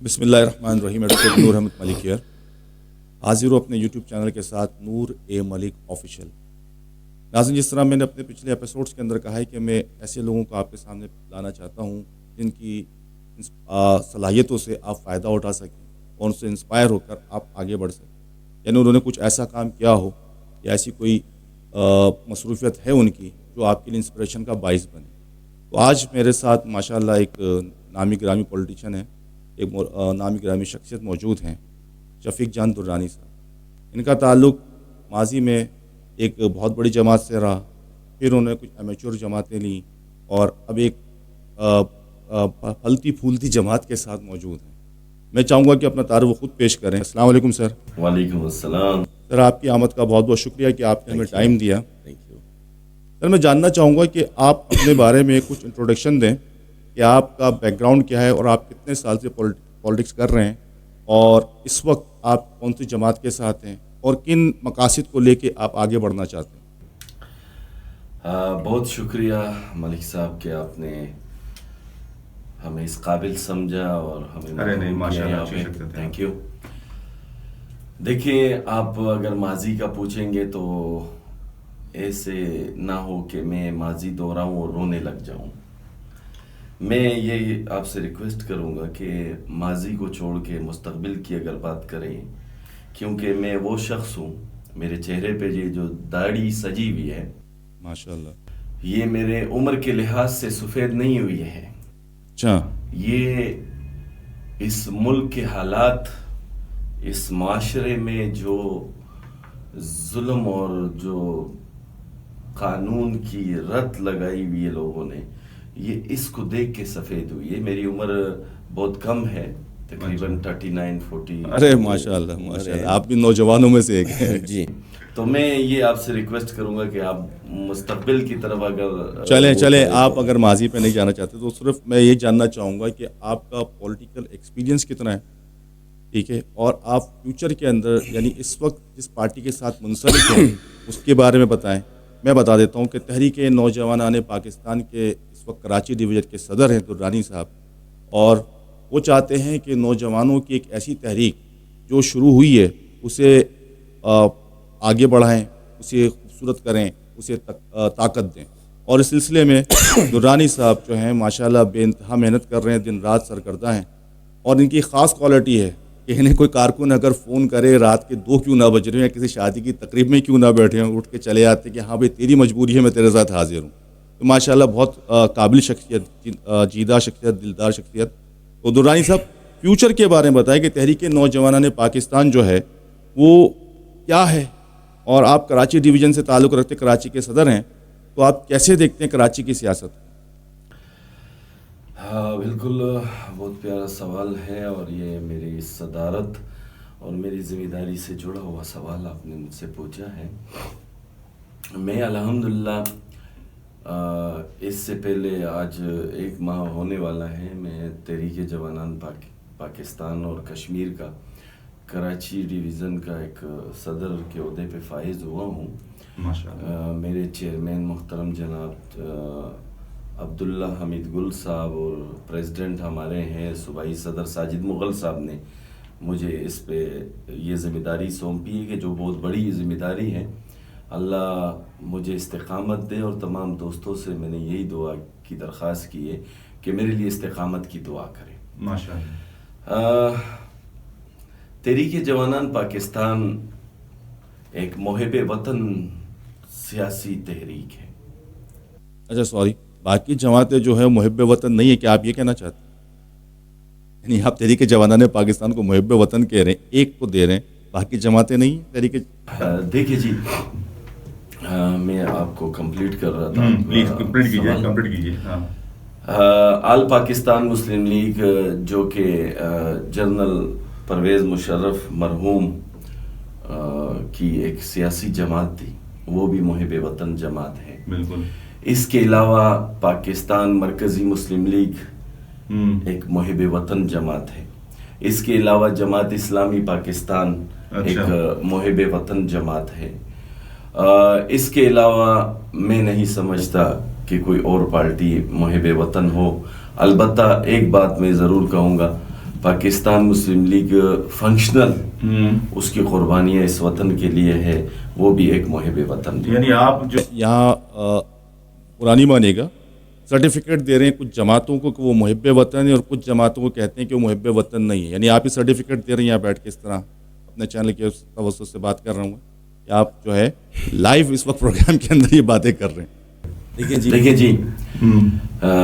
بسم اللہ الرحمن الرحیم. ایڈوکیٹ نور احمد ملک ہیئر. حاضر ہوں اپنے یوٹیوب چینل کے ساتھ نور اے ملک آفیشیل. ناظرین، جس طرح میں نے اپنے پچھلے ایپیسوڈز کے اندر کہا ہے کہ میں ایسے لوگوں کو آپ کے سامنے لانا چاہتا ہوں جن کی صلاحیتوں سے آپ فائدہ اٹھا سکیں اور ان سے انسپائر ہو کر آپ آگے بڑھ سکیں. یعنی انہوں نے کچھ ایسا کام کیا ہو یا ایسی کوئی مصروفیت ہے ان کی جو آپ کے لیے انسپریشن کا باعث بنے. تو آج میرے ساتھ ماشاءاللہ ایک نامی گرامی پولیٹیشین ہے، ایک نامی گرامی شخصیت موجود ہیں، شفیق جان درانی صاحب. ان کا تعلق ماضی میں ایک بہت بڑی جماعت سے رہا، پھر انہوں نے کچھ امیچور جماعتیں لیں اور اب ایک پھلتی پھولتی جماعت کے ساتھ موجود ہیں. میں چاہوں گا کہ اپنا تعارف وہ خود پیش کریں. السلام علیکم سر. وعلیکم السلام. سر، آپ کی آمد کا بہت بہت شکریہ کہ آپ نے ہمیں ٹائم دیا. سر، میں جاننا چاہوں گا کہ آپ اپنے بارے میں کچھ انٹروڈکشن دیں کہ آپ کا بیک گراؤنڈ کیا ہے اور آپ کتنے سال سے پولیٹکس کر رہے ہیں اور اس وقت آپ کون سی جماعت کے ساتھ ہیں اور کن مقاصد کو لے کے آپ آگے بڑھنا چاہتے ہیں. بہت شکریہ ملک صاحب کہ آپ نے ہمیں اس قابل سمجھا اور ہمیں تھینک یو. دیکھیں، آپ اگر ماضی کا پوچھیں گے تو ایسے نہ ہو کہ میں ماضی دہراؤں اور رونے لگ جاؤں. میں یہ آپ سے ریکویسٹ کروں گا کہ ماضی کو چھوڑ کے مستقبل کی اگر بات کریں، کیونکہ میں وہ شخص ہوں، میرے چہرے پہ یہ جو داڑھی سجی ہوئی ہے ماشاءاللہ، یہ میرے عمر کے لحاظ سے سفید نہیں ہوئی ہے. اچھا. یہ اس ملک کے حالات، اس معاشرے میں جو ظلم اور جو قانون کی رت لگائی ہوئی ہے لوگوں نے، یہ اس کو دیکھ کے سفید ہوئی ہے. میری عمر بہت کم ہے، تقریباً 39-40. ارے ماشاءاللہ ماشاءاللہ، آپ بھی نوجوانوں میں سے ایک ہیں. جی، تو میں یہ آپ سے ریکویسٹ کروں گا کہ آپ مستقبل کی طرف اگر چلیں آپ اگر ماضی پہ نہیں جانا چاہتے تو صرف میں یہ جاننا چاہوں گا کہ آپ کا پولیٹیکل ایکسپیرینس کتنا ہے، ٹھیک ہے، اور آپ فیوچر کے اندر یعنی اس وقت جس پارٹی کے ساتھ منسلک ہیں اس کے بارے میں بتائیں. میں بتا دیتا ہوں کہ تحریک نوجوانان پاکستان کے اس وقت کراچی ڈویژن کے صدر ہیں درانی صاحب، اور وہ چاہتے ہیں کہ نوجوانوں کی ایک ایسی تحریک جو شروع ہوئی ہے اسے آگے بڑھائیں، اسے خوبصورت کریں، اسے طاقت دیں. اور اس سلسلے میں درانی صاحب جو ہیں ماشاءاللہ بے انتہا محنت کر رہے ہیں، دن رات سرگردہ ہیں. اور ان کی خاص کوالٹی ہے کہ انہیں کوئی کارکن اگر فون کرے رات کے 2 کیوں نہ بج رہے ہیں، کسی شادی کی تقریب میں کیوں نہ بیٹھے ہوں، اٹھ کے چلے آتے کہ ہاں بھائی تیری مجبوری ہے، میں تیرے ساتھ حاضر ہوں. تو ماشاءاللہ بہت قابل شخصیت، جیدہ شخصیت، دلدار شخصیت. تو درانی صاحب فیوچر کے بارے میں بتائیں کہ تحریک نوجوانان پاکستان جو ہے وہ کیا ہے، اور آپ کراچی ڈویژن سے تعلق رکھتے کراچی کے صدر ہیں، تو آپ کیسے دیکھتے ہیں کراچی کی سیاست؟ ہاں بالکل، بہت پیارا سوال ہے، اور یہ میری صدارت اور میری ذمہ داری سے جڑا ہوا سوال آپ نے مجھ سے پوچھا ہے. میں الحمدللہ اس سے پہلے آج 1 ماہ ہونے والا ہے، میں تحریک جوانان پاکستان اور کشمیر کا کراچی ڈویژن کا ایک صدر کے عہدے پہ فائز ہوا ہوں. میرے چیئرمین محترم جناب عبداللہ حمید گل صاحب اور پریزیڈنٹ ہمارے ہیں صوبائی صدر ساجد مغل صاحب نے مجھے اس پہ یہ ذمہ داری سونپی ہے، کہ جو بہت بڑی ذمہ داری ہے. اللہ مجھے استقامت دے، اور تمام دوستوں سے میں نے یہی دعا کی درخواست کی ہے کہ میرے لیے استقامت کی دعا کریں. ماشاءاللہ. تحریک جوانان پاکستان ایک محب وطن سیاسی تحریک ہے. اچھا سوری، باقی جماعتیں جو ہے محب وطن نہیں ہے، کیا آپ یہ کہنا چاہتے ہیں؟ یعنی آپ تحریک جوانان پاکستان کو محب وطن کہہ رہے ہیں، ایک کو دے رہے ہیں، باقی جماعتیں نہیں ہیں تحریک؟ دیکھیے جی، میں آپ کو کمپلیٹ کر رہا تھا. پلیز کمپلیٹ کیجیے. آل پاکستان مسلم لیگ، جو کہ جنرل پرویز مشرف مرحوم کی ایک سیاسی جماعت تھی، وہ بھی محب وطن جماعت ہے. بالکل. اس کے علاوہ پاکستان مرکزی مسلم لیگ ایک محب وطن جماعت ہے. اس کے علاوہ جماعت اسلامی پاکستان ایک محب وطن جماعت ہے. اس کے علاوہ میں نہیں سمجھتا کہ کوئی اور پارٹی محب وطن ہو. البتہ ایک بات میں ضرور کہوں گا پاکستان مسلم لیگ فنکشنل اس کی قربانیاں اس وطن کے لیے ہے، وہ بھی ایک محب وطن بھی۔ یعنی آپ جو یہاں پرانی مانے گا سرٹیفکیٹ دے رہے ہیں کچھ جماعتوں کو کہ وہ محب وطن ہے، اور کچھ جماعتوں کو کہتے ہیں کہ وہ محب وطن نہیں ہے، یعنی آپ یہ سرٹیفکیٹ دے رہے ہیں یہاں بیٹھ کے اس طرح اپنے چینل کے توسط سے بات کر رہا ہوں کہ آپ جو ہے لائیو اس وقت پروگرام کے اندر یہ باتیں کر رہے ہیں۔ دیکھیں جی،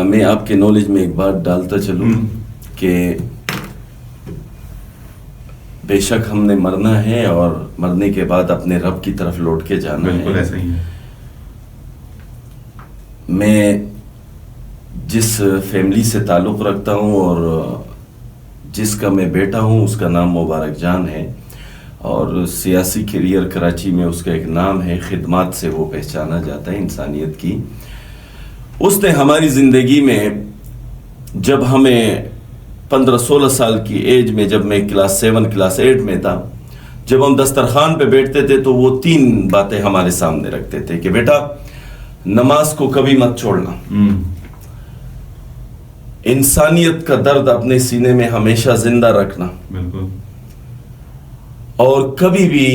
میں آپ کے نالج میں ایک بات ڈالتا چلوں کہ بے شک ہم نے مرنا ہے اور مرنے کے بعد اپنے رب کی طرف لوٹ کے جانا ہے۔ بالکل ایسا ہی ہے۔ میں جس فیملی سے تعلق رکھتا ہوں اور جس کا میں بیٹا ہوں اس کا نام مبارک جان ہے، اور سیاسی کیریئر کراچی میں اس کا ایک نام ہے، خدمات سے وہ پہچانا جاتا ہے انسانیت کی۔ اس نے ہماری زندگی میں جب ہمیں 15-16 سال کی ایج میں، جب میں کلاس 7 کلاس 8 میں تھا، جب ہم دسترخوان پہ بیٹھتے تھے تو وہ 3 باتیں ہمارے سامنے رکھتے تھے کہ بیٹا نماز کو کبھی مت چھوڑنا، انسانیت کا درد اپنے سینے میں ہمیشہ زندہ رکھنا، بالکل، اور کبھی بھی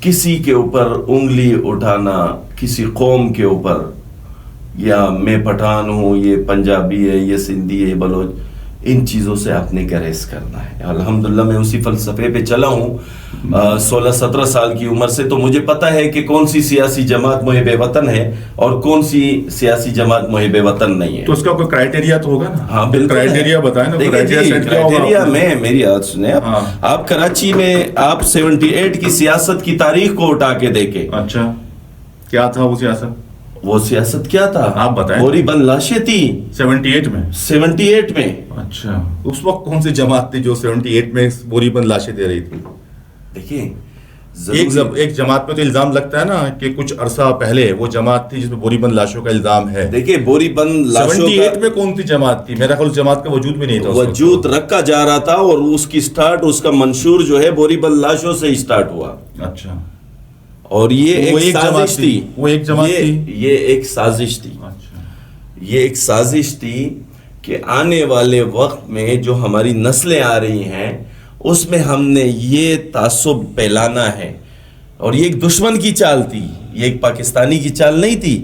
کسی کے اوپر انگلی اٹھانا، کسی قوم کے اوپر، یا میں پٹھان ہوں، یہ پنجابی ہے، یہ سندھی ہے، بلوچ، ان چیزوں سے آپ نے گریز کرنا ہے۔ الحمدللہ میں اسی فلسفے پہ چلا ہوں 16-17 سال کی عمر سے، تو مجھے پتہ ہے کہ کون سی سیاسی جماعت محب وطن ہے اور کون سی سیاسی جماعت محب وطن نہیں ہے۔ تو اس کا کوئی کرائٹیریا تو ہوگا نا؟ ہاں بالکل، کرائٹیریا بتائیں نا۔ کرائٹیریا میں میری بات سنیں آپ کراچی میں آپ 78 کی سیاست کی تاریخ کو اٹھا کے دیکھیں۔ اچھا، کیا تھا وہ سیاست؟ وہ سیاست کیا تھا؟ آپ بتائیں۔ بوری بند لاشیں تھی 78 میں؟ 78 میں۔ اچھا، اس وقت کون سی جماعت تھی جو 78 میں بوری بند لاشیں دے رہی تھی؟ دیکھیں ایک جماعت پہ تو الزام لگتا ہے نا کہ کچھ عرصہ پہلے وہ جماعت تھی جس میں بوری بند لاشوں کا الزام ہے۔ دیکھیں بوری بند لاشوں 78 میں کون سی جماعت تھی؟ میرا خیال جماعت کا وجود بھی نہیں تھا، وجود رکھا جا رہا تھا، اور اس کی سٹارٹ، اس کا منشور جو ہے بوری بند لاشوں سے سٹارٹ ہوا۔ اچھا، اور یہ ایک سازش تھی، وہ ایک جماعت تھی، یہ ایک سازش تھی، اچھا، یہ ایک سازش تھی کہ آنے والے وقت میں جو ہماری نسلیں آ رہی ہیں اس میں ہم نے یہ تعصب پھیلانا ہے، اور یہ ایک دشمن کی چال تھی، یہ ایک پاکستانی کی چال نہیں تھی،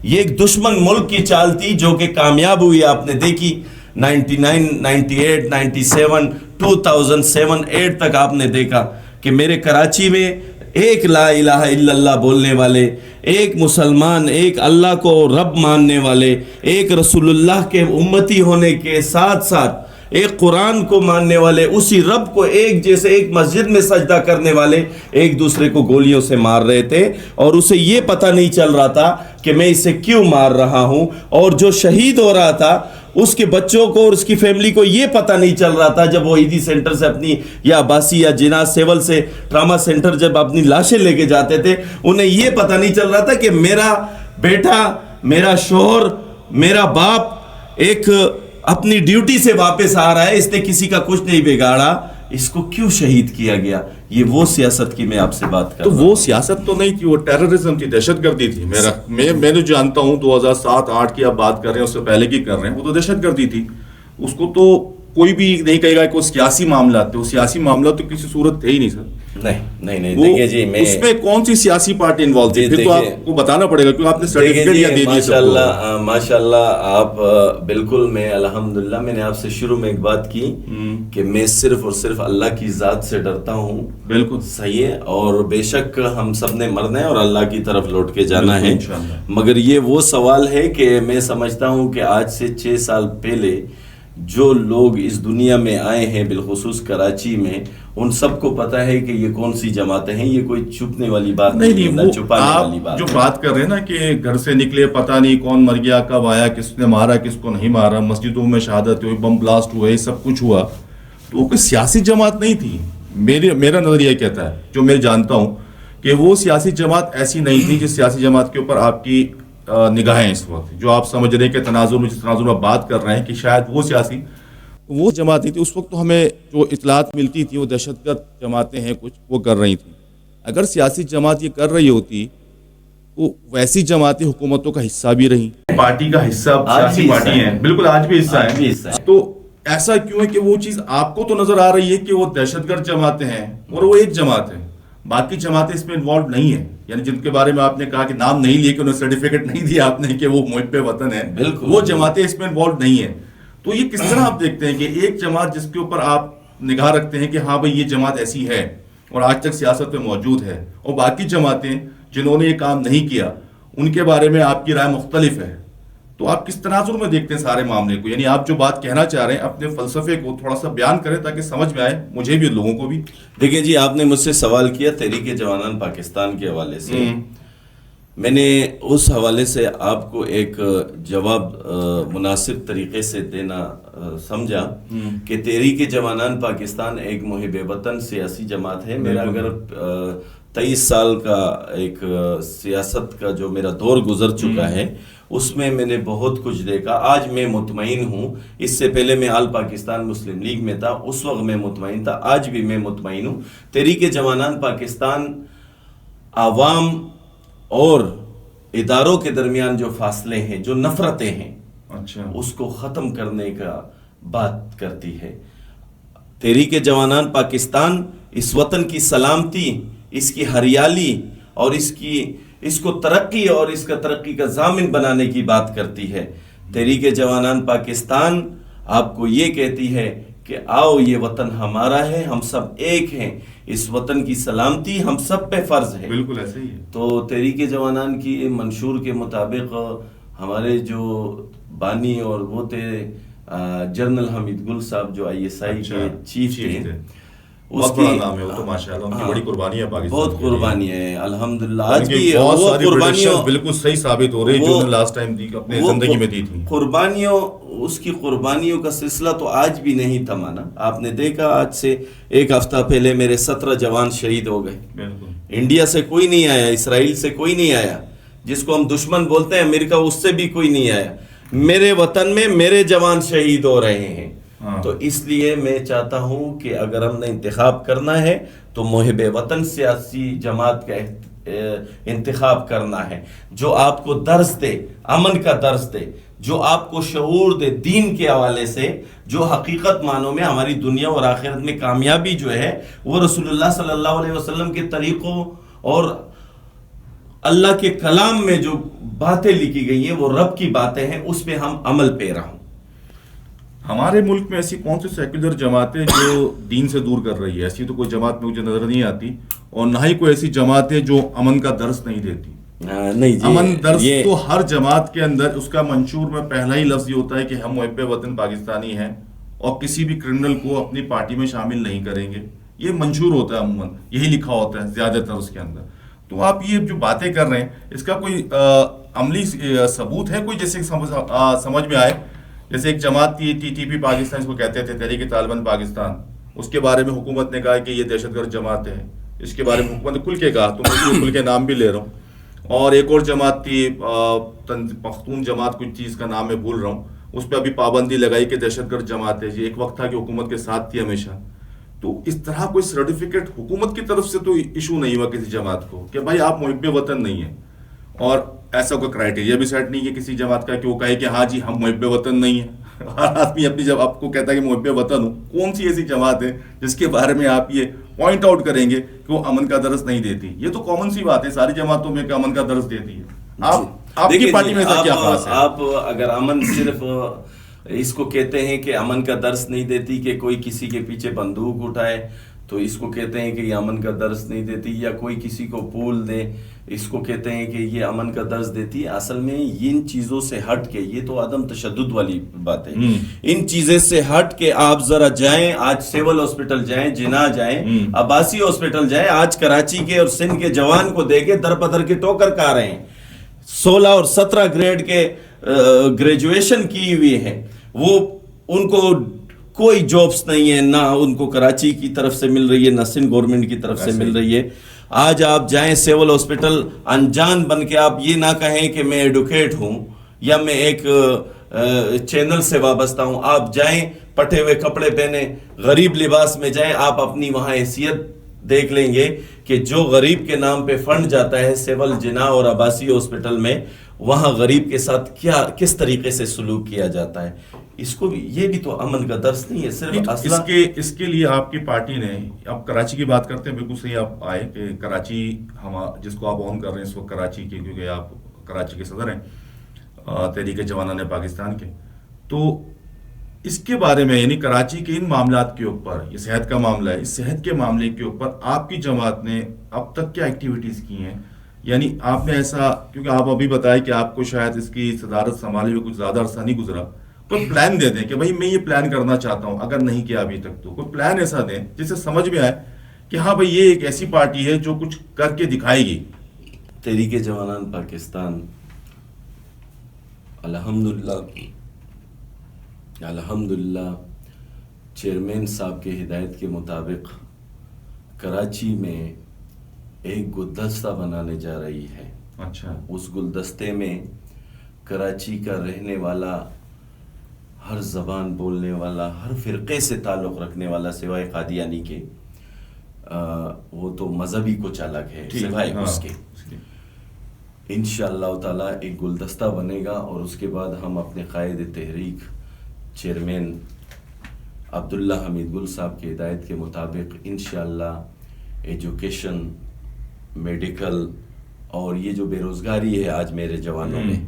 یہ ایک دشمن ملک کی چال تھی جو کہ کامیاب ہوئی۔ آپ نے دیکھی 99 98 97 2007 8 تک آپ نے دیکھا کہ میرے کراچی میں ایک لا الہ الا اللہ بولنے والے، ایک مسلمان، ایک اللہ کو رب ماننے والے، ایک رسول اللہ کے امتی ہونے کے ساتھ ساتھ ایک قرآن کو ماننے والے، اسی رب کو ایک جیسے ایک مسجد میں سجدہ کرنے والے ایک دوسرے کو گولیوں سے مار رہے تھے، اور اسے یہ پتہ نہیں چل رہا تھا کہ میں اسے کیوں مار رہا ہوں، اور جو شہید ہو رہا تھا اس کے بچوں کو اور اس کی فیملی کو یہ پتہ نہیں چل رہا تھا، جب وہ عیدی سینٹر سے اپنی یا عباسی یا جناح سیول سے ٹراما سینٹر جب اپنی لاشیں لے کے جاتے تھے، انہیں یہ پتہ نہیں چل رہا تھا کہ میرا بیٹا، میرا شوہر، میرا باپ ایک اپنی ڈیوٹی سے واپس آ رہا ہے، اس نے کسی کا کچھ نہیں بگاڑا، اس کو کیوں شہید کیا گیا؟ یہ وہ سیاست کی میں آپ سے بات کر رہا ہوں۔ تو وہ سیاست تو نہیں تھی، وہ ٹیررزم تھی، دہشت گردی تھی۔ میں جو جانتا ہوں 2007-8 کی آپ بات کر رہے ہیں، اس سے پہلے کی کر رہے ہیں، وہ تو دہشت گردی تھی۔ اس کو تو کوئی بھی نہیں کہے گا کہ وہ سیاسی معاملات تھے، وہ سیاسی معاملات تو کسی صورت تھے ہی نہیں سر۔ نہیں دیکھیے جی، میں اس میں کون سی سیاسی پارٹی انوالو تھی؟ پھر تو آپ کو بتانا پڑے گا کیونکہ آپ نے سرٹیفکیٹ دے دیے۔ ماشاءاللہ آپ بالکل، میں الحمدللہ میں نے آپ سے شروع میں ایک بات کی کہ میں صرف اور صرف اللہ کی ذات سے ڈرتا ہوں۔ بالکل صحیح ہے، اور بے شک ہم سب نے مرنا ہے اور اللہ کی طرف لوٹ کے جانا ہے، انشاءاللہ۔ مگر یہ وہ سوال ہے کہ میں سمجھتا ہوں کہ آج سے 6 سال پہلے جو لوگ اس دنیا میں آئے ہیں، بالخصوص کراچی میں، ان سب کو پتہ ہے کہ یہ کون سی جماعتیں ہیں۔ یہ کوئی چھپنے والی بات نہیں، نہ چھپانے والی بات۔ جو بات کر رہے ہیں نا کہ گھر سے نکلے پتہ نہیں کون مر گیا، کب آیا، کس نے مارا، کس کو نہیں مارا، مسجدوں میں شہادت ہوئی، بم بلاسٹ ہوئے، سب کچھ ہوا، تو وہ کوئی سیاسی جماعت نہیں تھی۔ میرا نظریہ کہتا ہے، جو میں جانتا ہوں، کہ وہ سیاسی جماعت ایسی نہیں تھی جس سیاسی جماعت کے اوپر آپ کی نگاہیں اس وقت جو آپ سمجھ رہے ہیں کہ تناظر میں جس تناظر میں بات کر رہے ہیں کہ شاید وہ جماعت نہیں تھی۔ اس وقت تو ہمیں جو اطلاعات ملتی تھی وہ دہشت گرد جماعتیں ہیں کچھ وہ کر رہی تھیں۔ اگر سیاسی جماعت یہ کر رہی ہوتی تو ویسی جماعتیں حکومتوں کا حصہ بھی رہیں، پارٹی کا حصہ، سیاسی پارٹی ہیں، بالکل آج بھی حصہ ہے۔ تو ایسا کیوں ہے کہ وہ چیز آپ کو تو نظر آ رہی ہے کہ وہ دہشت گرد جماعتیں ہیں اور وہ ایک جماعت ہے, باقی جماعتیں اس میں انوالو نہیں ہیں, یعنی جن کے بارے میں آپ نے کہا کہ نام نہیں لیے کہ انہیں سرٹیفکیٹ نہیں دیا آپ نے کہ وہ محب وطن ہے, وہ جماعتیں اس میں انوالو نہیں ہیں. تو یہ کس طرح آپ دیکھتے ہیں کہ ایک جماعت جس کے اوپر آپ نگاہ رکھتے ہیں کہ ہاں بھائی یہ جماعت ایسی ہے اور آج تک سیاست میں موجود ہے, اور باقی جماعتیں جنہوں نے یہ کام نہیں کیا ان کے بارے میں آپ کی رائے مختلف ہے, تو آپ کس تناظر میں دیکھتے ہیں سارے معاملے کو؟ یعنی آپ جو بات کہنا چاہ رہے ہیں اپنے فلسفے کو تھوڑا سا بیان کریں تاکہ سمجھ میں آئے مجھے بھی لوگوں کو بھی. دیکھیں جی, آپ نے مجھ سے سوال کیا تحریک جوانان پاکستان کے حوالے سے, میں نے اس حوالے سے آپ کو ایک جواب مناسب طریقے سے دینا سمجھا کہ تحریک جوانان پاکستان ایک محب وطن سیاسی جماعت ہے. میرا اگر 23 سال کا ایک سیاست کا جو میرا دور گزر چکا ہے اس میں میں نے بہت کچھ دیکھا. آج میں مطمئن ہوں, اس سے پہلے میں آل پاکستان مسلم لیگ میں تھا, اس وقت میں مطمئن تھا, آج بھی میں مطمئن ہوں. تحریک جوانان پاکستان عوام اور اداروں کے درمیان جو فاصلے ہیں, جو نفرتیں ہیں, اچھا, اس کو ختم کرنے کا بات کرتی ہے. تحریک جوانان پاکستان اس وطن کی سلامتی, اس کی ہریالی اور اس کو ترقی اور اس کا ترقی کا ضامن بنانے کی بات کرتی ہے. تحریک جوانان پاکستان آپ کو یہ کہتی ہے کہ آؤ یہ وطن ہمارا ہے, ہم سب ایک ہیں, اس وطن کی سلامتی ہم سب پہ فرض ہے. بالکل ایسے ہی ہے. تو تحریک جوانان کی منشور کے مطابق ہمارے جو بانی اور وہ تھے جنرل حمید گل صاحب جو ISI کے چیف تھے, بہت بڑا نام ہے وہ تو ماشاءاللہ, ان کی بڑی قربانی ہے پاکستان, بہت قربانی ہے الحمدللہ. آج بھی بہت وہ ساری قربانیوں بالکل صحیح ثابت ہو رہی جو انہوں نے لاسٹ ٹائم دی اپنے زندگی میں دی تھی. قربانیوں, اس کی قربانیوں کا سلسلہ تو آج بھی نہیں تھما نا. آپ نے دیکھا آج سے ایک ہفتہ پہلے میرے 17 جوان شہید ہو گئے. انڈیا سے کوئی نہیں آیا, اسرائیل سے کوئی نہیں آیا, جس کو ہم دشمن بولتے ہیں امریکہ, اس سے بھی کوئی نہیں آیا. میرے وطن میں میرے جوان شہید ہو رہے ہیں. تو اس لیے میں چاہتا ہوں کہ اگر ہم نے انتخاب کرنا ہے تو محب وطن سیاسی جماعت کا انتخاب کرنا ہے, جو آپ کو درس دے, امن کا درس دے, جو آپ کو شعور دے دین کے حوالے سے, جو حقیقت معنوں میں ہماری دنیا اور آخرت میں کامیابی جو ہے وہ رسول اللہ صلی اللہ علیہ وسلم کے طریقوں اور اللہ کے کلام میں جو باتیں لکھی گئی ہیں وہ رب کی باتیں ہیں, اس پہ ہم عمل پیرا ہوں. ہمارے ملک میں ایسی کون سی سیکولر جماعتیں جو دین سے دور کر رہی ہے؟ ایسی تو کوئی جماعت مجھے نظر نہیں آتی, اور نہ ہی کوئی ایسی جماعتیں جو امن کا درس نہیں دیتی. نہیں جی, امن درس تو ہر جماعت کے اندر اس کا منشور میں پہلا ہی لفظ یہ ہوتا ہے کہ ہم محب وطن پاکستانی ہیں اور کسی بھی کرمنل کو اپنی پارٹی میں شامل نہیں کریں گے. یہ منشور ہوتا ہے, عموماً یہی لکھا ہوتا ہے زیادہ تر اس کے اندر. تو آپ یہ جو باتیں کر رہے ہیں اس کا کوئی عملی ثبوت ہے کوئی, جیسے سمجھ میں آئے؟ جیسے ایک جماعت تھی TTP پاکستان, اس کو کہتے تھے تحریک طالبان پاکستان, اس کے بارے میں حکومت نے کہا کہ یہ دہشت گرد جماعت ہے. اس کے بارے میں حکومت نے کھل کے کہا, تو میں کھل کے نام بھی لے رہا ہوں. اور ایک اور جماعت تھی پختون جماعت, کچھ چیز کا نام میں بھول رہا ہوں, اس پہ ابھی پابندی لگائی کہ دہشت گرد جماعت ہے. یہ ایک وقت تھا کہ حکومت کے ساتھ تھی ہمیشہ. تو اس طرح کوئی سرٹیفکیٹ حکومت کی طرف سے تو ایشو نہیں ہوا کسی جماعت کو کہ بھائی آپ محب وطن نہیں ہیں, اور ایسا کوئی کرائٹیریا بھی سیٹ نہیں ہے کسی جماعت کا کہ وہ کہے کہ ہاں جی ہم محب وطن نہیں ہیں. ہر آدمی اپنی جب آپ کو کہتا ہے کہ محب وطن ہوں, کون سی ایسی جماعت ہے جس کے بارے میں آپ یہ پوائنٹ آؤٹ کریں گے کہ وہ امن کا درس نہیں دیتی؟ یہ تو کامن سی بات ہے ساری جماعتوں میں کہ امن کا درس دیتی ہے. آپ کی پارٹی میں ایسا کیا خاص ہے؟ آپ اگر امن صرف اس کو کہتے ہیں کہ امن کا درس نہیں دیتی کہ کوئی کسی کے پیچھے بندوق اٹھائے, تو اس کو کہتے ہیں کہ یہ امن کا درس نہیں دیتی, یا کوئی کسی کو پول دے اس کو کہتے ہیں کہ یہ امن کا درس دیتی ہے. اصل میں ان چیزوں سے ہٹ کے, یہ تو عدم تشدد والی بات ہے, ان چیزیں سے ہٹ کے آپ ذرا جائیں, آج سول ہاسپٹل جائیں, جناح جائیں, عباسی ہاسپٹل جائیں, آج کراچی کے اور سندھ کے جوان کو دیکھے در پدر کے ٹوکر کھا رہے ہیں. 16 اور 17 گریڈ کے گریجویشن کی ہوئی ہے, وہ ان کو کوئی جابس نہیں ہے, نہ ان کو کراچی کی طرف سے مل رہی ہے, نہ سندھ گورنمنٹ کی طرف سے مل رہی ہے. آج آپ جائیں سیول ہاسپٹل, انجان بن کے آپ یہ نہ کہیں کہ میں ایڈوکیٹ ہوں یا میں ایک چینل سے وابستہ ہوں. آپ جائیں پٹے ہوئے کپڑے پہنے, غریب لباس میں جائیں, آپ اپنی وہاں حیثیت دیکھ لیں گے کہ جو غریب کے نام پہ فنڈ جاتا ہے سول جناح اور عباسی ہاسپٹل میں، وہاں غریب کے ساتھ کس طریقے سے سلوک کیا جاتا ہے. اس کو بھی، یہ بھی تو امن کا درس نہیں ہے صرف اس کے لیے آپ کی پارٹی نے، اب کراچی کی بات کرتے ہیں، بالکل صحیح آپ آئے کہ کراچی جس کو آپ اون کر رہے ہیں اس وقت کراچی کے، کیونکہ آپ کراچی کے صدر ہیں تحریک جوانان پاکستان کے، تو اس کے بارے میں یعنی کراچی کے ان معاملات کے اوپر، یہ صحت کا معاملہ ہے، اس صحت کے معاملے کے اوپر آپ کی جماعت نے اب تک کیا ایکٹیویٹیز کی ہیں؟ یعنی آپ نے ایسا، کیونکہ آپ ابھی بتائیں کہ آپ کو شاید اس کی صدارت سنبھالے ہوئے کچھ زیادہ عرصہ نہیں گزرا، کوئی پلان دے دیں کہ بھائی میں یہ پلان کرنا چاہتا ہوں، اگر نہیں کیا ابھی تک تو کوئی پلان ایسا دیں جس سے سمجھ میں آئے کہ ہاں بھائی یہ ایک ایسی پارٹی ہے جو کچھ کر کے دکھائے گی. تحریک جوانان پاکستان الحمدللہ چیئرمین صاحب کے ہدایت کے مطابق کراچی میں ایک گلدستہ بنانے جا رہی ہے. اچھا. اس گلدستے میں کراچی کا رہنے والا، ہر زبان بولنے والا، ہر فرقے سے تعلق رکھنے والا سوائے قادیانی کے، وہ تو مذہبی کچھ الگ ہے سوائے اس کے، انشاءاللہ تعالی ایک گلدستہ بنے گا. اور اس کے بعد ہم اپنے قائد تحریک چیئرمین عبداللہ حمید گل صاحب کی ہدایت کے مطابق انشاءاللہ ایجوکیشن، میڈیکل، اور یہ جو بے روزگاری ہے آج میرے جوانوں میں،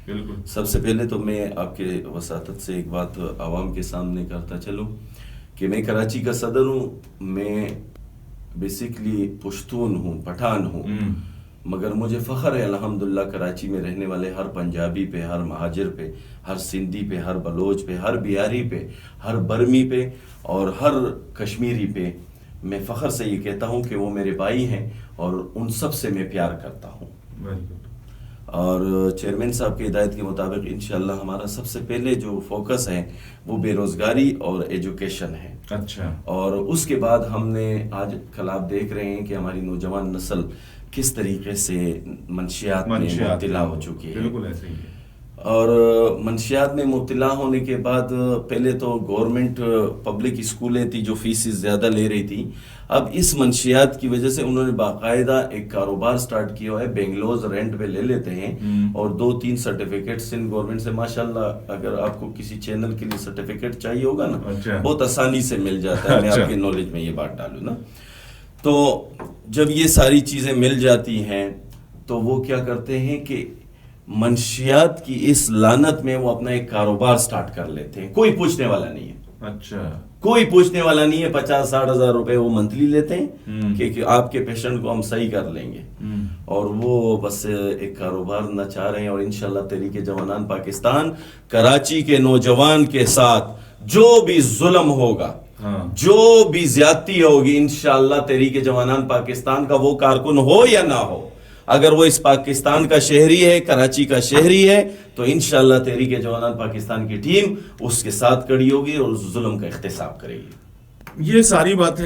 بالکل. سب سے پہلے تو میں آپ کے وساطت سے ایک بات عوام کے سامنے کرتا چلوں کہ میں کراچی کا صدر ہوں. میں بیسیکلی پشتون ہوں، پٹھان ہوں، مگر مجھے فخر ہے الحمدللہ کراچی میں رہنے والے ہر پنجابی پہ، ہر مہاجر پہ، ہر سندھی پہ، ہر بلوچ پہ، ہر بہاری پہ، ہر برمی پہ اور ہر کشمیری پہ میں فخر سے یہ کہتا ہوں کہ وہ میرے بھائی ہیں اور ان سب سے میں پیار کرتا ہوں. اور چیئرمین صاحب کی ہدایت کے مطابق انشاءاللہ ہمارا سب سے پہلے جو فوکس ہے وہ بے روزگاری اور ایجوکیشن ہے. اچھا. اور اس کے بعد ہم نے آج کل آپ دیکھ رہے ہیں کہ ہماری نوجوان نسل کس طریقے سے منشیات میں مبتلا ہو چکی ہے. بالکل ایسے ہی ہے. اور منشیات میں مبتلا ہونے کے بعد پہلے تو گورنمنٹ پبلک اسکولیں تھی جو فیسز زیادہ لے رہی تھی، اب اس منشیات کی وجہ سے انہوں نے باقاعدہ ایک کاروبار سٹارٹ کیا ہے. بنگلوز رینٹ پہ لے لیتے ہیں اور 2-3 سرٹیفکیٹس ان گورنمنٹ سے، ماشاءاللہ اگر آپ کو کسی چینل کے لیے سرٹیفکیٹ چاہیے ہوگا نا بہت آسانی سے مل جاتا ہے. میں آپ کے نالج میں یہ بات ڈالوں نا، تو جب یہ ساری چیزیں مل جاتی ہیں تو وہ کیا کرتے ہیں کہ منشیات کی اس لعنت میں وہ اپنا ایک کاروبار سٹارٹ کر لیتے ہیں. کوئی پوچھنے والا نہیں ہے. اچھا. کوئی پوچھنے والا نہیں ہے. 50-60 ہزار روپے وہ منتھلی لیتے ہیں کہ آپ کے پیشنٹ کو ہم صحیح کر لیں گے، اور وہ بس ایک کاروبار نہ چاہ رہے ہیں. اور انشاءاللہ تحریک جوانان پاکستان کراچی کے نوجوان کے ساتھ جو بھی ظلم ہوگا، جو بھی زیادتی ہوگی، انشاءاللہ تحریک جوانان پاکستان کا وہ کارکن ہو یا نہ ہو، اگر وہ اس پاکستان کا شہری ہے، کراچی کا شہری ہے، تو انشاءاللہ تحریک جوانان پاکستان کی ٹیم اس کے ساتھ کھڑی ہوگی اور اس ظلم کا احتساب کرے گی. یہ ساری باتیں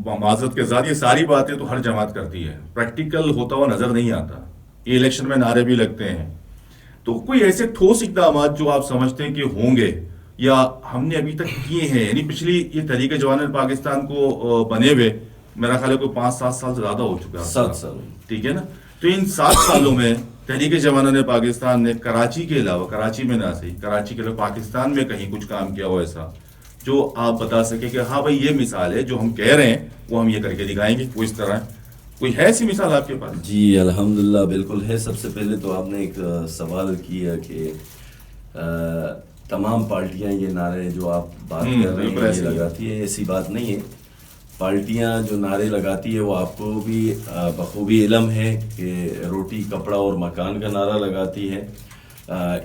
معذرت کے ساتھ، یہ ساری باتیں تو ہر جماعت کرتی ہے، پریکٹیکل ہوتا ہوا نظر نہیں آتا. یہ الیکشن میں نعرے بھی لگتے ہیں، تو کوئی ایسے ٹھوس اقدامات جو آپ سمجھتے ہیں کہ ہوں گے یا ہم نے ابھی تک کیے ہیں؟ یعنی پچھلی یہ تحریک جوانان پاکستان کو بنے ہوئے میرا خیال ہے کوئی 5-7 سال سے زیادہ ہو چکا ہے. 7 سال. ٹھیک ہے نا. تو ان 7 سالوں میں تحریک جوانان پاکستان نے کراچی کے علاوہ، کراچی میں نہ صحیح، کراچی کے علاوہ پاکستان میں کہیں کچھ کام کیا ہو ایسا جو آپ بتا سکے کہ ہاں بھائی یہ مثال ہے، جو ہم کہہ رہے ہیں وہ ہم یہ کر کے دکھائیں گے؟ وہ اس طرح ہے، کوئی ہے ایسی مثال آپ کے پاس؟ جی الحمدللہ بالکل ہے. سب سے پہلے تو آپ نے ایک سوال کیا کہ تمام پارٹیاں یہ نعرے جو آپ بات کر رہے ہیں یہ لگاتی ہے. ایسی بات نہیں ہے. پارٹیاں جو نعرے لگاتی ہے وہ آپ کو بھی بخوبی علم ہے کہ روٹی کپڑا اور مکان کا نعرہ لگاتی ہے.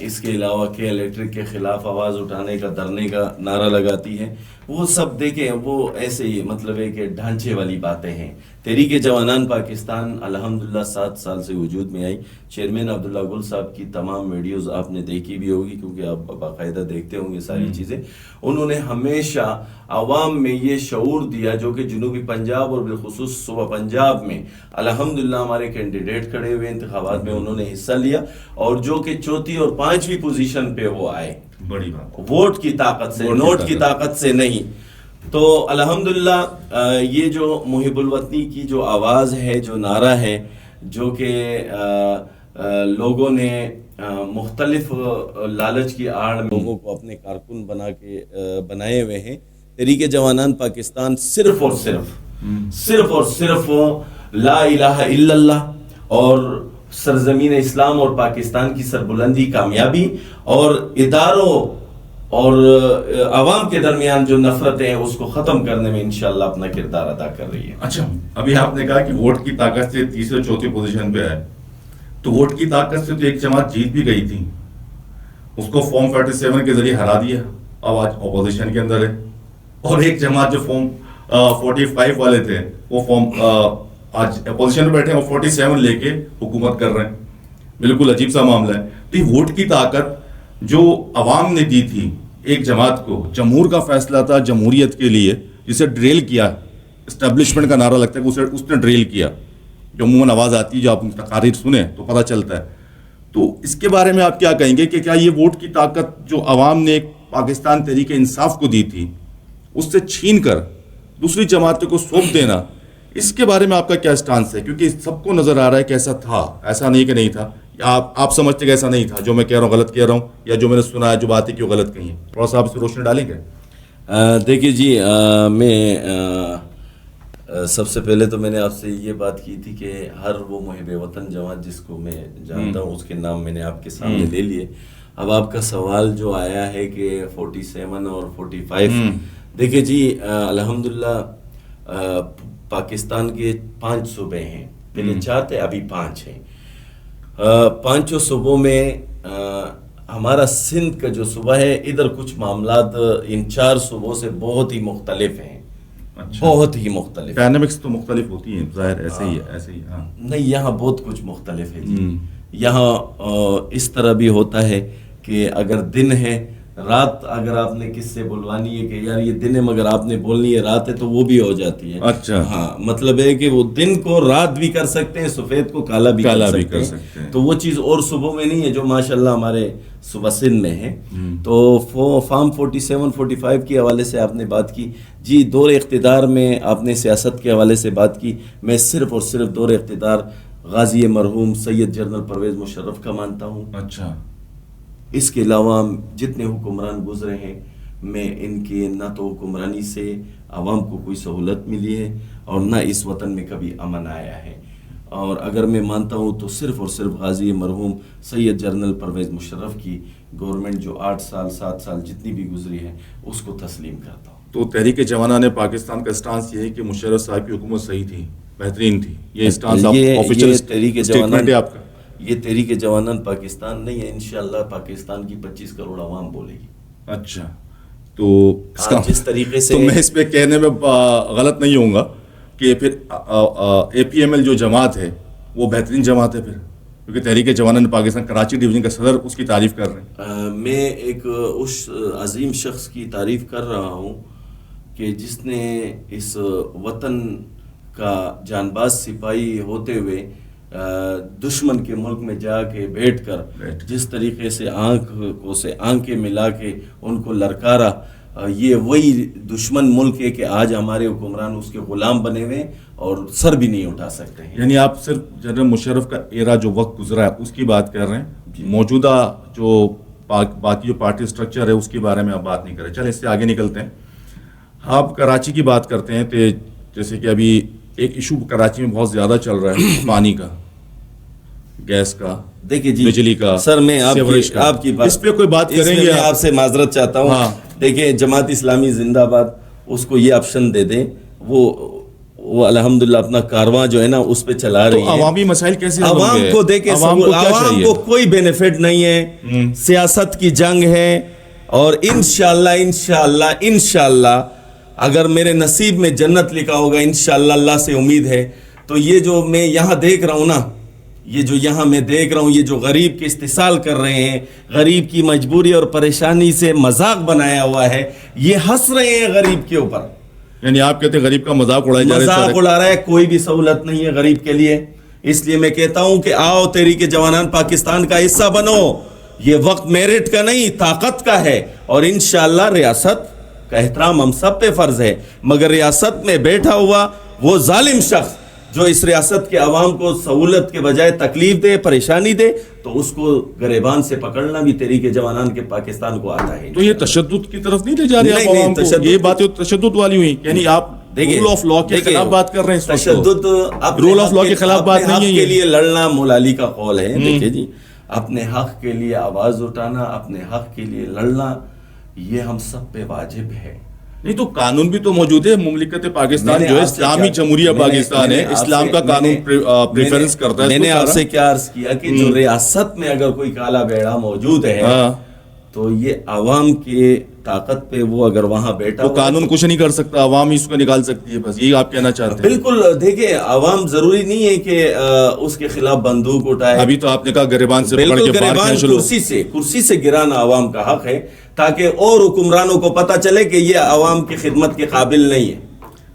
اس کے علاوہ کہ الیکٹرک کے خلاف آواز اٹھانے کا، دھرنے کا نعرہ لگاتی ہے. وہ سب دیکھیں وہ ایسے ہی مطلب ہے کہ ڈھانچے والی باتیں ہیں. تحریک جوانان پاکستان الحمدللہ 7 سال سے وجود میں آئی. چیئرمین عبداللہ گل صاحب کی تمام ویڈیوز آپ نے دیکھی بھی ہوگی کیونکہ آپ باقاعدہ دیکھتے ہوں گے ساری چیزیں. انہوں نے ہمیشہ عوام میں یہ شعور دیا جو کہ جنوبی پنجاب اور بالخصوص صوبہ پنجاب میں الحمدللہ ہمارے کینڈیڈیٹ کھڑے ہوئے انتخابات میں انہوں نے حصہ لیا اور جو کہ 4تھی اور 5ویں پوزیشن پہ وہ آئے. بڑی بات. ووٹ کی طاقت سے، نوٹ کی طاقت سے نہیں. تو الحمدللہ یہ جو محب الوطنی کی جو آواز ہے، جو نعرہ ہے، جو کہ لوگوں نے مختلف لالچ کی آڑ میں لوگوں کو اپنے کارکن بنائے ہوئے ہیں، تحریک جوانان پاکستان صرف اور صرف لا الہ الا اللہ اور سرزمین اسلام اور پاکستان کی سربلندی، کامیابی اور اداروں اور عوام کے درمیان جو نفرتیں ہیں اس کو ختم کرنے میں انشاءاللہ اپنا کردار ادا کر رہی ہے۔ اچھا، ابھی آپ نے کہا کہ ووٹ کی طاقت سے تیسرے چوتھی پوزیشن پہ ہے، تو ووٹ کی طاقت سے تو ایک جماعت جیت بھی گئی تھی، اس کو فارم 47 کے ذریعے ہرا دیا، اب آج اپوزیشن کے اندر ہے، اور ایک جماعت جو فارم 45 والے تھے وہ فارم آج اپوزیشن میں بیٹھے ہیں اور 47 لے کے حکومت کر رہے ہیں۔ بالکل عجیب سا معاملہ ہے۔ تو یہ ووٹ کی طاقت جو عوام نے دی تھی ایک جماعت کو، جمہور کا فیصلہ تھا جمہوریت کے لیے، جسے ڈریل کیا، اسٹیبلشمنٹ کا نعرہ لگتا ہے کہ اس نے ڈریل کیا، جو عموماً آواز آتی ہے جو آپ تقاریر سنیں تو پتہ چلتا ہے۔ تو اس کے بارے میں آپ کیا کہیں گے کہ کیا یہ ووٹ کی طاقت جو عوام نے پاکستان تحریک انصاف کو دی تھی اس سے چھین کر دوسری جماعتوں کو سونپ دینا، اس کے بارے میں آپ کا کیا سٹانس ہے؟ کیونکہ سب کو نظر آ رہا ہے کہ ایسا تھا، ایسا نہیں کہ نہیں تھا، آپ سمجھتے کہ ایسا نہیں تھا، جو میں کہہ رہا ہوں غلط کہہ رہا ہوں، یا جو میں نے سنا ہے جو باتیں کیوں غلط کہی ہیں، تھوڑا سا آپ اس پہ روشنی ڈالیں گے؟ دیکھیے جی، میں سب سے پہلے تو میں نے آپ سے یہ بات کی تھی کہ ہر وہ محب وطن جماعت جس کو میں جانتا ہوں اس کے نام میں نے آپ کے سامنے لے لیے۔ اب آپ کا سوال جو آیا ہے کہ 47 اور 45، دیکھیے جی الحمدللہ پاکستان کے 5 صوبے ہیں، پہلے 4 تھے ابھی 5 ہیں۔ 5 صوبوں میں ہمارا سندھ کا جو صوبہ ہے، ادھر کچھ معاملات ان 4 صوبوں سے بہت ہی مختلف ہیں، بہت ہی مختلف۔ ڈائنامکس تو مختلف ہوتی ہیں، ظاہر ایسے ہی ہے، ایسے ہی۔ ہاں نہیں، یہاں بہت کچھ مختلف ہے جی۔ یہاں اس طرح بھی ہوتا ہے کہ اگر دن ہے، رات اگر آپ نے کس سے بلوانی ہے کہ یار یہ دن ہے مگر آپ نے بولنی ہے رات ہے، تو وہ بھی ہو جاتی ہے۔ اچھا، ہاں، مطلب ہے کہ وہ دن کو رات بھی کر سکتے ہیں، سفید کو کالا بھی کر سکتے ہیں۔ تو وہ چیز اور صوبوں میں نہیں ہے جو ماشاءاللہ ہمارے صوبہ سندھ میں ہے۔ تو فارم 47 45 کے حوالے سے آپ نے بات کی جی، دور اقتدار میں آپ نے سیاست کے حوالے سے بات کی، میں صرف اور صرف دور اقتدار غازی مرحوم سید جنرل پرویز مشرف کا مانتا ہوں۔ اچھا، اس کے علاوہ جتنے حکمران گزرے ہیں، میں ان کے نہ تو حکمرانی سے عوام کو کوئی سہولت ملی ہے اور نہ اس وطن میں کبھی امن آیا ہے، اور اگر میں مانتا ہوں تو صرف اور صرف غازی مرحوم سید جنرل پرویز مشرف کی گورنمنٹ جو 8 سال 7 سال جتنی بھی گزری ہے اس کو تسلیم کرتا ہوں۔ تو تحریک جوانان نے پاکستان کا سٹانس یہ ہے کہ مشرف صاحب کی حکومت صحیح تھی، بہترین تھی، یہ سٹانس آفیشیل اسٹیٹمنٹ ہے آپ کا؟ یہ تحریک جوانان پاکستان نہیں ہے، انشاءاللہ پاکستان کی 25 کروڑ عوام بولے گی۔ اچھا، تو جس طریقے سے تو میں اس پہ کہنے میں غلط نہیں ہوں گا کہ پھر اے پی ایم ایل جو جماعت ہے وہ بہترین جماعت ہے پھر، کیونکہ تحریک جوانان پاکستان کراچی ڈویژن کا صدر اس کی تعریف کر رہے ہیں۔ میں ایک اس عظیم شخص کی تعریف کر رہا ہوں کہ جس نے اس وطن کا جان باز سپاہی ہوتے ہوئے دشمن کے ملک میں جا کے بیٹھ کر جس طریقے سے آنکھیں ملا کے ان کو للکارا، یہ وہی دشمن ملک ہے کہ آج ہمارے حکمران اس کے غلام بنے ہوئے اور سر بھی نہیں اٹھا سکتے ہیں۔ یعنی آپ صرف جنرل مشرف کا ایرا جو وقت گزرا ہے اس کی بات کر رہے ہیں، موجودہ جو باقی جو پارٹی سٹرکچر ہے اس کے بارے میں آپ بات نہیں کر رہے۔ چلیں اس سے آگے نکلتے ہیں۔ آپ کراچی کی بات کرتے ہیں تو جیسے کہ ابھی ایک ایشو کراچی میں بہت زیادہ چل رہا ہے، پانی کا، گیس کا، دیکھیے جی بجلی کا، سر میں آپ کی بات اس پہ کوئی بات کریں گے؟ میں آپ سے معذرت چاہتا ہوں۔ دیکھیں جماعت اسلامی زندہ باد، اس کو یہ آپشن دے دیں، وہ الحمدللہ اپنا کارواں جو ہے نا اس پہ چلا رہی ہے۔ عوامی مسائل کیسے حل ہوں گے؟ عوام کو دیکھیں، عوام کو کوئی بینیفٹ نہیں ہے، سیاست کی جنگ ہے، اور انشاءاللہ اگر میرے نصیب میں جنت لکھا ہوگا انشاءاللہ، اللہ سے امید ہے، تو یہ جو میں یہاں دیکھ رہا ہوں نا، یہ جو غریب کے استحصال کر رہے ہیں، غریب کی مجبوری اور پریشانی سے مذاق بنایا ہوا ہے، یہ ہنس رہے ہیں غریب کے اوپر، یعنی آپ کہتے ہیں غریب کا مذاق اڑایا جا رہا ہے؟ مذاق اڑا رہا ہے، کوئی بھی سہولت نہیں ہے غریب کے لیے۔ اس لیے میں کہتا ہوں کہ آؤ تحریک جوانان پاکستان کا حصہ بنو، یہ وقت میرٹ کا نہیں طاقت کا ہے، اور انشاءاللہ ریاست کا احترام ہم سب پہ فرض ہے، مگر ریاست میں بیٹھا ہوا وہ ظالم شخص جو اس ریاست کے عوام کو سہولت کے بجائے تکلیف دے، پریشانی دے، تو اس کو گریبان سے پکڑنا بھی تحریک جوانان کے پاکستان کو آتا ہے. تو یہ تشدد کی طرف نہیں لے جا رہے آپ نہیں، عوام کو؟ تشدد یہ باتیں تشدد والی ہوئی، یعنی آپ رول آف لا کے خلاف بات کر رہے ہیں اس وقت. تشدد رول آف لا کے خلاف بات نہیں ہے کے یہ. لیے لڑنا مولا علی کا قول ہے. دیکھیں جی، اپنے حق کے لیے آواز اٹھانا، اپنے حق کے لیے لڑنا، یہ ہم سب پہ واجب ہے. نہیں تو قانون بھی تو موجود ہے. مملکت پاکستان جو ہے اسلامی جمہوریہ پاکستان ہے، اسلام کا قانون پریفرنس کرتا ہے. میں نے آپ سے کیا عرض کیا کہ جو ریاست میں اگر کوئی کالا بیڑا موجود ہے تو یہ عوام کے طاقت پہ وہ اگر وہاں بیٹھا تو قانون کچھ نہیں کر سکتا، عوام اس کو نکال سکتی ہے، بس یہ آپ کہنا چاہتے ہیں؟ بالکل. دیکھیں، عوام ضروری نہیں ہے کہ اس کے خلاف بندوق اٹھائے. ابھی تو آپ نے کہا گریبان سے پکڑ کے باہر کھینچ لو. کرسی سے گرانا عوام کا حق ہے، تاکہ اور حکمرانوں کو پتہ چلے کہ یہ عوام کی خدمت کے قابل نہیں ہے.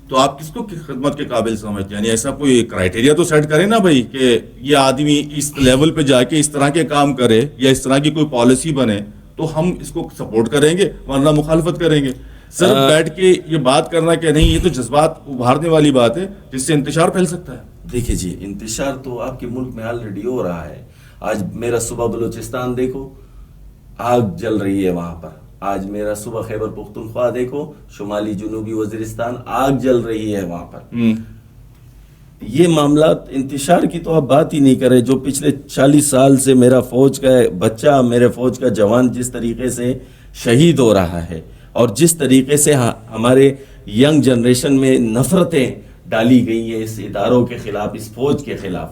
تو آپ کس کو خدمت کے قابل سمجھتے ہیں؟ یعنی ایسا کوئی کرائٹیریا تو سیٹ کریں نا بھائی کہ یہ آدمی اس لیول پہ جا کے اس طرح کے کام کرے یا اس طرح کی کوئی پالیسی بنے تو ہم اس کو سپورٹ کریں گے، ورنہ مخالفت کریں گے. صرف بیٹھ کے یہ بات کرنا کہ نہیں، یہ تو جذبات ابھارنے والی بات ہے جس سے انتشار پھیل سکتا ہے. دیکھیں جی، انتشار تو آپ کے ملک میں آلریڈی ہو رہا ہے. آج میرا صبح بلوچستان دیکھو، آگ جل رہی ہے وہاں پر. آج میرا صبح خیبر پختونخوا دیکھو، شمالی جنوبی وزیرستان، آگ جل رہی ہے وہاں پر. یہ معاملات انتشار کی تو آپ بات ہی نہیں کرے. جو پچھلے 40 سال سے میرا فوج کا بچہ، میرے فوج کا جوان جس طریقے سے شہید ہو رہا ہے اور جس طریقے سے ہمارے ینگ جنریشن میں نفرتیں ڈالی گئی ہیں اس اداروں کے خلاف، اس فوج کے خلاف،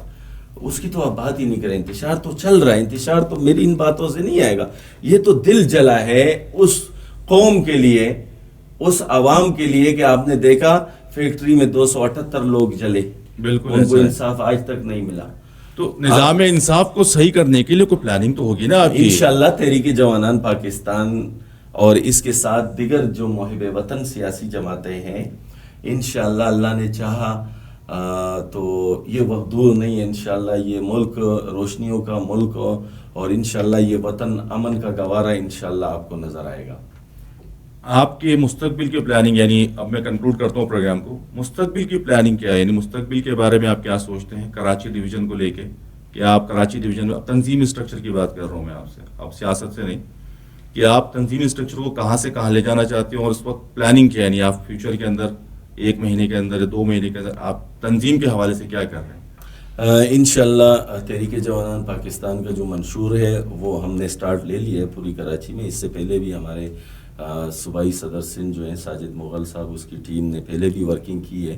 اس کی تو آپ بات ہی نہیں کریں. انتشار تو چل رہا ہے. انتشار تو میری ان باتوں سے نہیں آئے گا. یہ تو دل جلا ہے اس قوم کے لیے، اس عوام کے لیے کہ آپ نے دیکھا فیکٹری میں 278 لوگ جلے. بالکل ان کو انصاف آج تک نہیں ملا. تو نظام انصاف کو صحیح کرنے کے لیے کوئی پلاننگ تو ہوگی نا آپ کی؟ انشاءاللہ تحریک جوانان پاکستان اور اس کے ساتھ دیگر جو محب وطن سیاسی جماعتیں ہیں، انشاءاللہ اللہ نے چاہا تو یہ وقت دور نہیں ہے. انشاءاللہ یہ ملک روشنیوں کا ملک اور انشاءاللہ یہ وطن امن کا گوارا انشاءاللہ آپ کو نظر آئے گا. آپ کے مستقبل کی پلاننگ، یعنی اب میں کنکلوڈ کرتا ہوں پروگرام کو، مستقبل کی پلاننگ کیا ہے؟ یعنی مستقبل کے بارے میں آپ کیا سوچتے ہیں کراچی ڈویژن کو لے کے؟ کہ آپ کراچی ڈویژن میں، اب تنظیمی اسٹرکچر کی بات کر رہا ہوں میں آپ سے، اب سیاست سے نہیں، کہ آپ تنظیمی اسٹرکچر کو کہاں سے کہاں لے جانا چاہتے ہیں اور اس وقت پلاننگ کیا ہے؟ یعنی آپ فیوچر کے اندر 1 مہینے کے اندر یا 2 مہینے کے اندر آپ تنظیم کے حوالے سے کیا کر رہے ہیں؟ انشاءاللہ تحریک جوانان پاکستان کا جو منشور ہے وہ ہم نے سٹارٹ لے لیا ہے پوری کراچی میں. اس سے پہلے بھی ہمارے صوبائی صدر سندھ جو ہیں ساجد مغل صاحب، اس کی ٹیم نے پہلے بھی ورکنگ کی ہے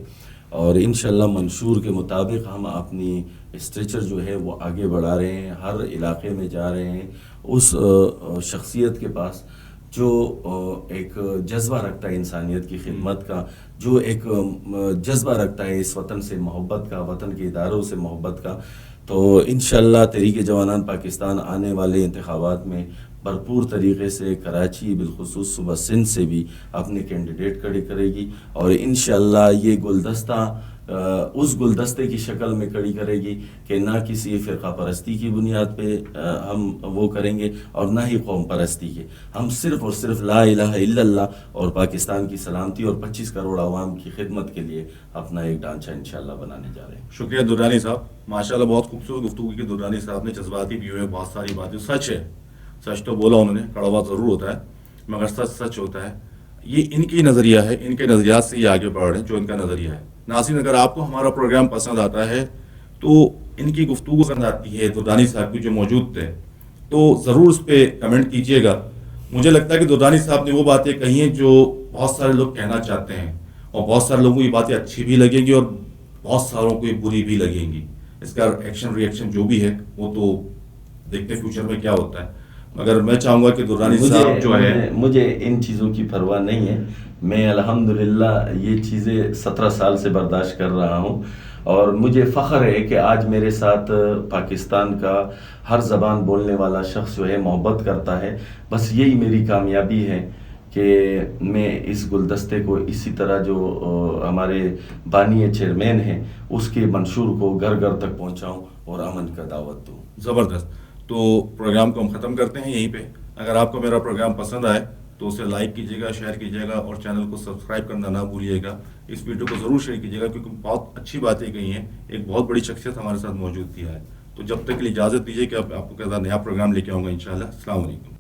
اور انشاءاللہ منشور کے مطابق ہم اپنی اسٹریچر جو ہے وہ آگے بڑھا رہے ہیں. ہر علاقے میں جا رہے ہیں اس شخصیت کے پاس جو ایک جذبہ رکھتا ہے انسانیت کی خدمت کا، جو ایک جذبہ رکھتا ہے اس وطن سے محبت کا، وطن کے اداروں سے محبت کا. تو انشاءاللہ تحریک جوانان پاکستان آنے والے انتخابات میں بھرپور طریقے سے کراچی بالخصوص صوبہ سندھ سے بھی اپنے کینڈیڈیٹ کھڑے کرے گی اور انشاءاللہ یہ گلدستہ اس گلدستے کی شکل میں کھڑی کرے گی کہ نہ کسی فرقہ پرستی کی بنیاد پہ ہم وہ کریں گے اور نہ ہی قوم پرستی کے. ہم صرف اور صرف لا الہ الا اللہ اور پاکستان کی سلامتی اور 25 کروڑ عوام کی خدمت کے لیے اپنا ایک ڈھانچہ انشاءاللہ بنانے جا رہے ہیں. شکریہ درانی صاحب، ماشاءاللہ بہت خوبصورت گفتگو کی. درانی صاحب نے جذباتی بھی ہوئے، بہت ساری باتیں سچ ہے، سچ تو بولا انہوں نے، کڑوا ضرور ہوتا ہے مگر سچ سچ ہوتا ہے. یہ ان کی نظریہ ہے، ان کے نظریات سے یہ آگے بڑھ رہے ہیں جو ان کا نظریہ ہے. ناظرین، اگر آپ کو ہمارا پروگرام پسند آتا ہے تو ان کی گفتگو پسند آتی ہے، دردانی صاحب کی جو موجود تھے، تو ضرور اس پہ کمنٹ کیجیے گا. مجھے لگتا ہے کہ دردانی صاحب نے وہ باتیں کہی ہیں جو بہت سارے لوگ کہنا چاہتے ہیں اور بہت سارے لوگوں کو یہ باتیں اچھی بھی لگیں گی اور بہت ساروں کو یہ بری بھی لگیں گی. اس کا ایکشن ری ایکشن جو بھی ہے وہ تو دیکھتے فیوچر میں کیا ہوتا ہے. مگر میں چاہوں گا کہ درانی صاحب جو ہے، مجھے ان چیزوں کی پرواہ نہیں ہے. میں الحمدللہ یہ چیزیں 17 سال سے برداشت کر رہا ہوں اور مجھے فخر ہے کہ آج میرے ساتھ پاکستان کا ہر زبان بولنے والا شخص جو ہے محبت کرتا ہے. بس یہی میری کامیابی ہے کہ میں اس گلدستے کو اسی طرح جو ہمارے بانی چیئرمین ہیں اس کے منشور کو گھر گھر تک پہنچاؤں اور امن کا دعوت دوں. زبردست. تو پروگرام کو ہم ختم کرتے ہیں یہیں پہ. اگر آپ کو میرا پروگرام پسند آئے تو اسے لائک کیجیے گا، شیئر کیجیے گا اور چینل کو سبسکرائب کرنا نہ بھولیے گا. اس ویڈیو کو ضرور شیئر کیجیے گا کیونکہ بہت اچھی باتیں کہی ہیں، ایک بہت بڑی شخصیت ہمارے ساتھ موجود کیا ہے. تو جب تک کے لیے اجازت دیجیے کہ آپ کو کیسا نیا پروگرام لے کے آؤں گا انشاءاللہ. السلام علیکم.